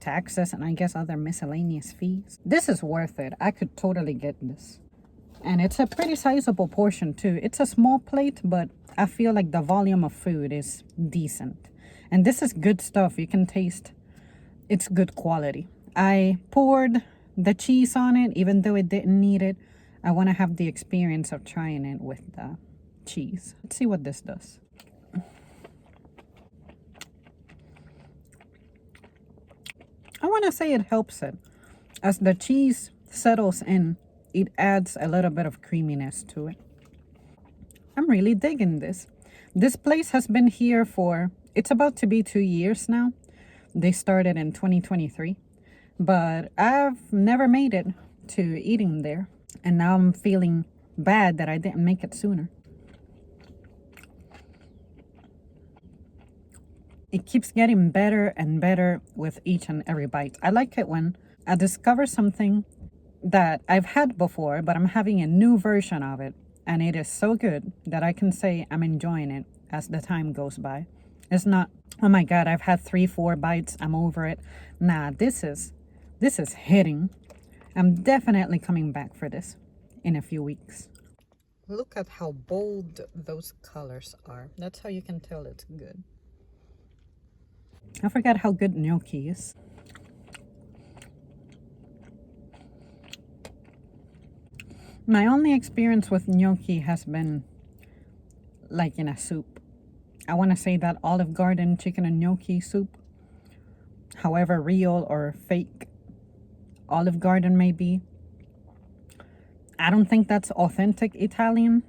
taxes and I guess other miscellaneous fees. This is worth it. I could totally get this. And it's a pretty sizable portion too. It's a small plate, but I feel like the volume of food is decent. And this is good stuff. You can taste it's good quality. I poured the cheese on it, even though it didn't need it. I want to have the experience of trying it with the cheese. Let's see what this does. I want to say it helps it. As the cheese settles in, it adds a little bit of creaminess to it. I'm really digging this. This place has been here for, it's about to be 2 years now. They started in 2023, but I've never made it to eating there. And now I'm feeling bad that I didn't make it sooner. It keeps getting better and better with each and every bite. I like it when I discover something that I've had before, but I'm having a new version of it. And it is so good that I can say I'm enjoying it as the time goes by. It's not, oh my God, I've had 3-4 bites, I'm over it. Nah, this is hitting. I'm definitely coming back for this in a few weeks. Look at how bold those colors are. That's how you can tell it's good. I forgot how good gnocchi is. My only experience with gnocchi has been like in a soup. I want to say that Olive Garden chicken and gnocchi soup, however real or fake Olive Garden may be. I don't think that's authentic Italian,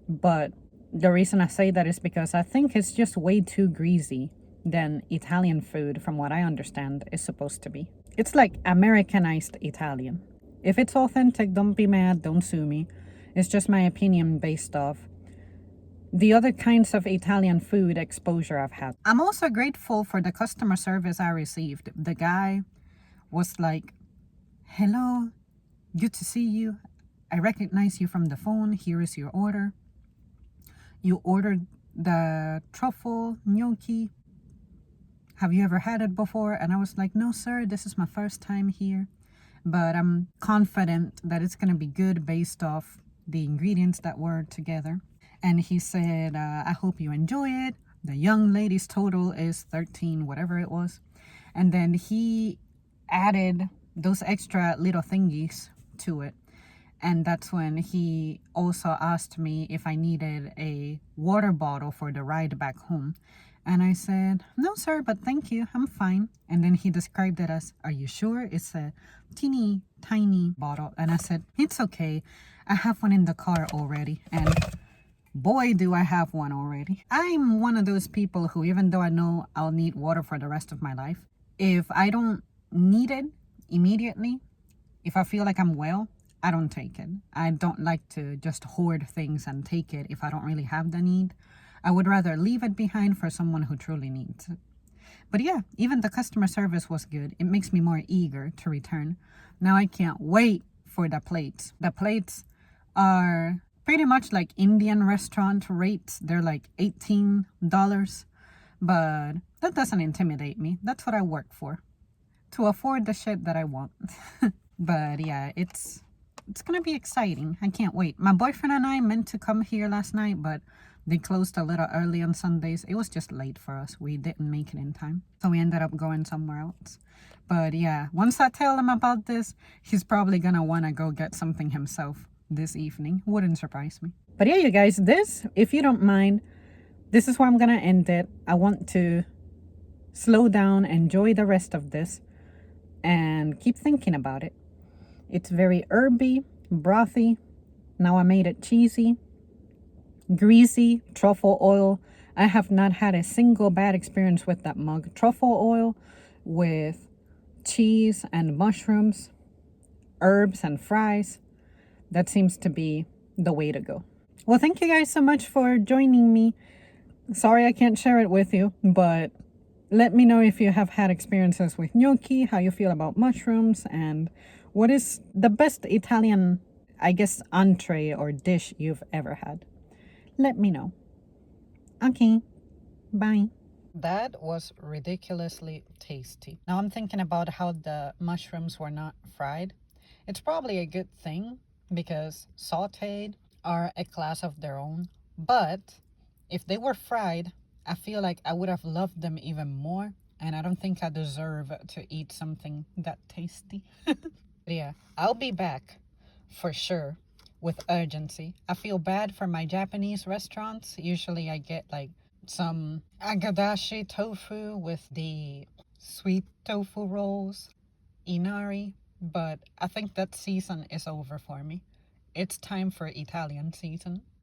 but the reason I say that is because I think it's just way too greasy than Italian food, from what I understand, is supposed to be. It's like Americanized Italian. If it's authentic, don't be mad, don't sue me. It's just my opinion based off the other kinds of Italian food exposure I've had. I'm also grateful for the customer service I received. The guy was like, hello, good to see you. I recognize you from the phone. Here is your order. You ordered the truffle gnocchi. Have you ever had it before? And I was like, no, sir, this is my first time here. But I'm confident that it's going to be good based off the ingredients that were together. And he said, I hope you enjoy it. The young lady's total is 13, whatever it was. And then he added those extra little thingies to it. And that's when he also asked me if I needed a water bottle for the ride back home. And I said, no, sir, but thank you. I'm fine. And then he described it as, are you sure? It's a teeny tiny bottle. And I said, it's okay. I have one in the car already. And boy, do I have one already. I'm one of those people who, even though I know I'll need water for the rest of my life, if I don't need it immediately, if I feel like I'm well, I don't take it. I don't like to just hoard things and take it if I don't really have the need. I would rather leave it behind for someone who truly needs it. But yeah, even the customer service was good. It makes me more eager to return. Now I can't wait for the plates. The plates are pretty much like Indian restaurant rates. They're like $18. But that doesn't intimidate me. That's what I work for. To afford the shit that I want. But yeah, it's gonna be exciting. I can't wait. My boyfriend and I meant to come here last night, but they closed a little early on Sundays. It was just late for us. We didn't make it in time. So we ended up going somewhere else. But yeah, once I tell him about this, he's probably gonna wanna go get something himself this evening. Wouldn't surprise me. But yeah, you guys, this, if you don't mind, this is where I'm gonna end it. I want to slow down, enjoy the rest of this, and keep thinking about it. It's very herby, brothy. Now I made it cheesy, greasy, truffle oil. I have not had a single bad experience with that mug. Truffle oil with cheese and mushrooms, herbs and fries. That seems to be the way to go. Well, thank you guys so much for joining me. Sorry I can't share it with you, but let me know if you have had experiences with gnocchi, how you feel about mushrooms, and what is the best Italian, I guess, entree or dish you've ever had. Let me know. Okay, bye. That was ridiculously tasty. Now I'm thinking about how the mushrooms were not fried. It's probably a good thing because sauteed are a class of their own. But if they were fried, I feel like I would have loved them even more. And I don't think I deserve to eat something that tasty. Yeah, I'll be back for sure with urgency. I feel bad for my Japanese restaurants. Usually I get like some agadashi tofu with the sweet tofu rolls, inari, but I think that season is over for me. It's time for Italian season.